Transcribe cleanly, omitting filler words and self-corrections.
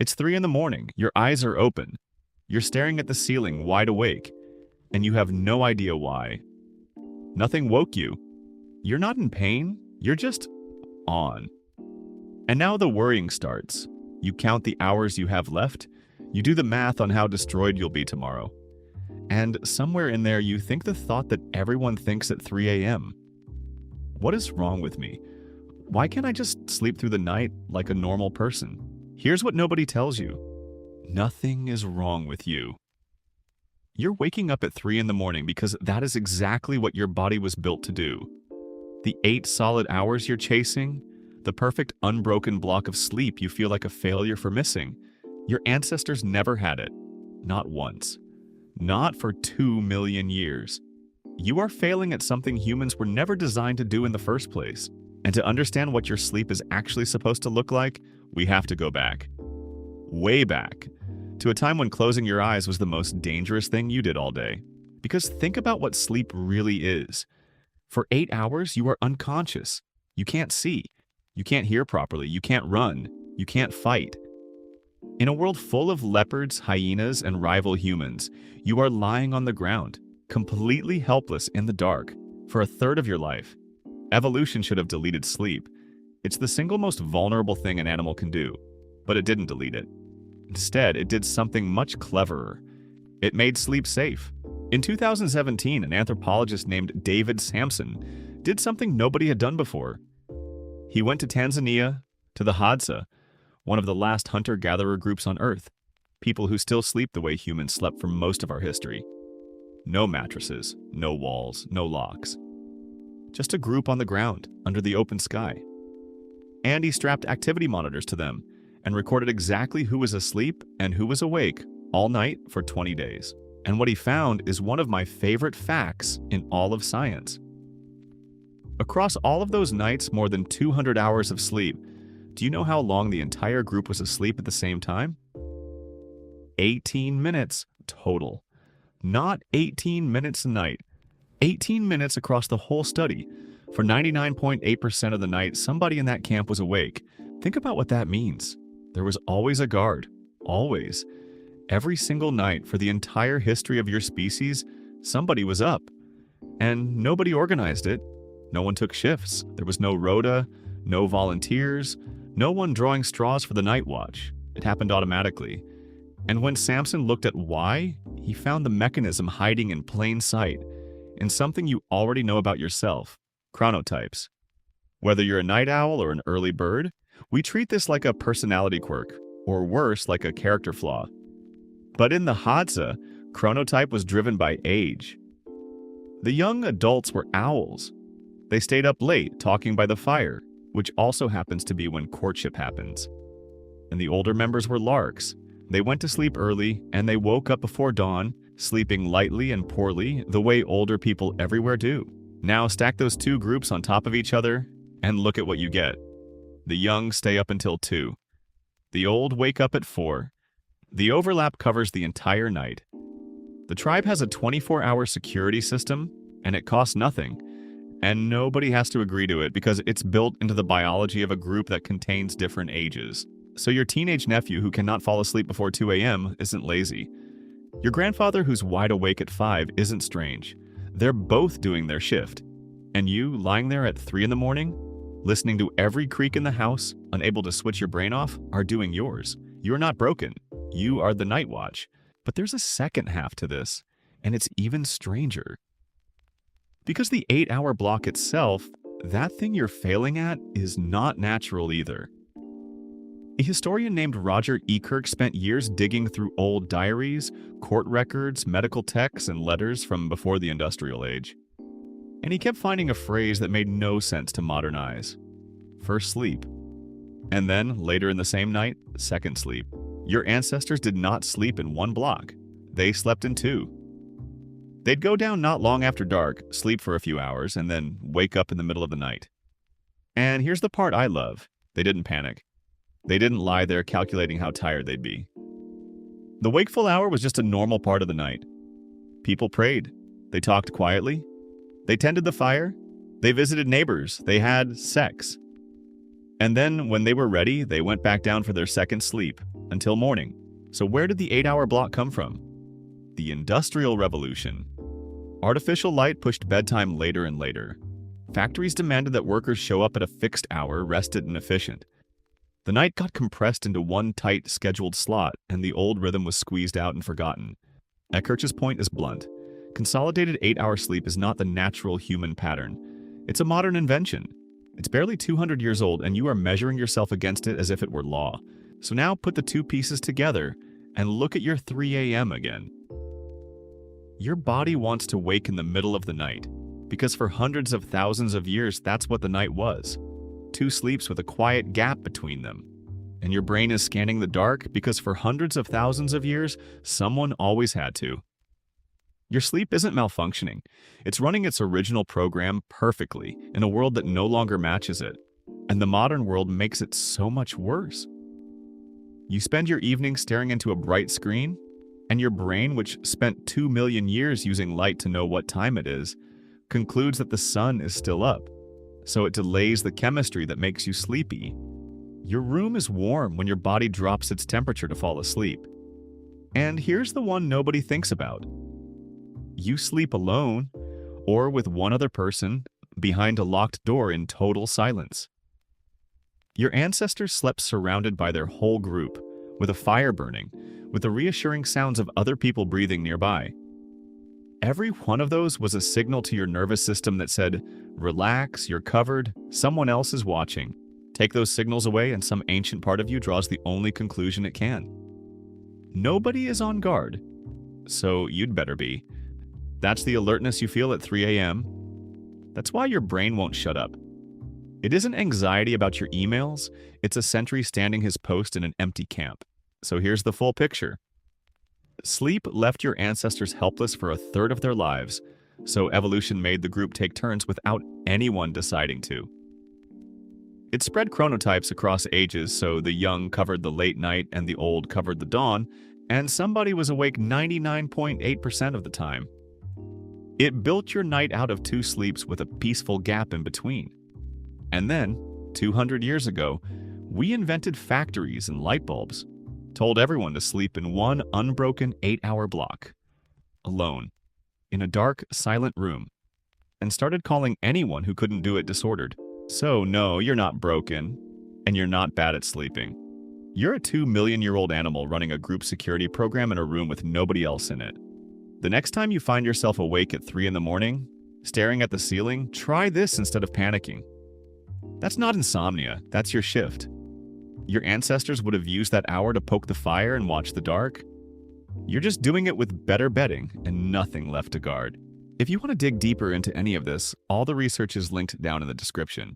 It's 3 in the morning, your eyes are open, you're staring at the ceiling wide awake, and you have no idea why. Nothing woke you. You're not in pain, you're just on. And now the worrying starts. You count the hours you have left, you do the math on how destroyed you'll be tomorrow. And somewhere in there you think the thought that everyone thinks at 3 a.m. What is wrong with me? Why can't I just sleep through the night like a normal person? Here's what nobody tells you. Nothing is wrong with you. You're waking up at 3 in the morning because that is exactly what your body was built to do. The 8 solid hours you're chasing, the perfect unbroken block of sleep you feel like a failure for missing, your ancestors never had it. Not once. Not for 2 million years. You are failing at something humans were never designed to do in the first place. And to understand what your sleep is actually supposed to look like, we have to go back. Way back. To a time when closing your eyes was the most dangerous thing you did all day. Because think about what sleep really is. For 8 hours, you are unconscious. You can't see. You can't hear properly. You can't run. You can't fight. In a world full of leopards, hyenas, and rival humans, you are lying on the ground, completely helpless in the dark, for a third of your life. Evolution should have deleted sleep. It's the single most vulnerable thing an animal can do, but it didn't delete it. Instead, it did something much cleverer. It made sleep safe. In 2017, an anthropologist named David Samson did something nobody had done before. He went to Tanzania, to the Hadza, one of the last hunter-gatherer groups on Earth, people who still sleep the way humans slept for most of our history. No mattresses, no walls, no locks. Just a group on the ground, under the open sky. And he strapped activity monitors to them and recorded exactly who was asleep and who was awake all night for 20 days. And what he found is one of my favorite facts in all of science. Across all of those nights, more than 200 hours of sleep, do you know how long the entire group was asleep at the same time? 18 minutes total. Not 18 minutes a night. 18 minutes across the whole study. For 99.8% of the night, somebody in that camp was awake. Think about what that means. There was always a guard. Always. Every single night for the entire history of your species, somebody was up. And nobody organized it. No one took shifts. There was no rota, no volunteers, no one drawing straws for the night watch. It happened automatically. And when Samson looked at why, he found the mechanism hiding in plain sight, in something you already know about yourself, chronotypes. Whether you're a night owl or an early bird, we treat this like a personality quirk, or worse, like a character flaw. But in the Hadza, chronotype was driven by age. The young adults were owls. They stayed up late, talking by the fire, which also happens to be when courtship happens. And the older members were larks. They went to sleep early, and they woke up before dawn, sleeping lightly and poorly, the way older people everywhere do. Now stack those two groups on top of each other, and look at what you get. The young stay up until 2. The old wake up at 4. The overlap covers the entire night. The tribe has a 24-hour security system, and it costs nothing. And nobody has to agree to it because it's built into the biology of a group that contains different ages. So your teenage nephew who cannot fall asleep before 2 a.m. isn't lazy. Your grandfather who's wide awake at 5 isn't strange. They're both doing their shift. And you, lying there at 3 in the morning, listening to every creak in the house, unable to switch your brain off, are doing yours. You're not broken. You are the night watch. But there's a second half to this, and it's even stranger. Because the 8-hour block itself, that thing you're failing at is not natural either. A historian named Roger Ekirch spent years digging through old diaries, court records, medical texts, and letters from before the Industrial Age. And he kept finding a phrase that made no sense to modern eyes. First sleep. And then, later in the same night, second sleep. Your ancestors did not sleep in one block. They slept in 2. They'd go down not long after dark, sleep for a few hours, and then wake up in the middle of the night. And here's the part I love. They didn't panic. They didn't lie there calculating how tired they'd be. The wakeful hour was just a normal part of the night. People prayed. They talked quietly. They tended the fire. They visited neighbors. They had sex. And then, when they were ready, they went back down for their second sleep, until morning. So where did the 8-hour block come from? The Industrial Revolution. Artificial light pushed bedtime later and later. Factories demanded that workers show up at a fixed hour, rested and efficient. The night got compressed into one tight, scheduled slot, and the old rhythm was squeezed out and forgotten. Ekirch's point is blunt. Consolidated 8-hour sleep is not the natural human pattern. It's a modern invention. It's barely 200 years old, and you are measuring yourself against it as if it were law. So now put the two pieces together and look at your 3 a.m. again. Your body wants to wake in the middle of the night, because for hundreds of thousands of years, that's what the night was. 2 sleeps with a quiet gap between them. And your brain is scanning the dark because for hundreds of thousands of years, someone always had to. Your sleep isn't malfunctioning. It's running its original program perfectly in a world that no longer matches it. And the modern world makes it so much worse. You spend your evening staring into a bright screen, and your brain, which spent 2 million years using light to know what time it is, concludes that the sun is still up. So it delays the chemistry that makes you sleepy. Your room is warm when your body drops its temperature to fall asleep. And here's the one nobody thinks about. You sleep alone, or with one other person, behind a locked door in total silence. Your ancestors slept surrounded by their whole group, with a fire burning, with the reassuring sounds of other people breathing nearby. Every one of those was a signal to your nervous system that said, relax, you're covered, someone else is watching. Take those signals away and some ancient part of you draws the only conclusion it can. Nobody is on guard, so you'd better be. That's the alertness you feel at 3 a.m. That's why your brain won't shut up. It isn't anxiety about your emails, it's a sentry standing his post in an empty camp. So here's the full picture. Sleep left your ancestors helpless for a third of their lives, so evolution made the group take turns without anyone deciding to. It spread chronotypes across ages, so the young covered the late night and the old covered the dawn, and somebody was awake 99.8% of the time. It built your night out of 2 sleeps with a peaceful gap in between. And then, 200 years ago, we invented factories and light bulbs, told everyone to sleep in one unbroken 8-hour block, alone, in a dark, silent room, and started calling anyone who couldn't do it disordered. So no, you're not broken, and you're not bad at sleeping. You're a 2-million-year-old animal running a group security program in a room with nobody else in it. The next time you find yourself awake at 3 in the morning, staring at the ceiling, try this instead of panicking. That's not insomnia, that's your shift. Your ancestors would have used that hour to poke the fire and watch the dark. You're just doing it with better bedding and nothing left to guard. If you want to dig deeper into any of this, all the research is linked down in the description.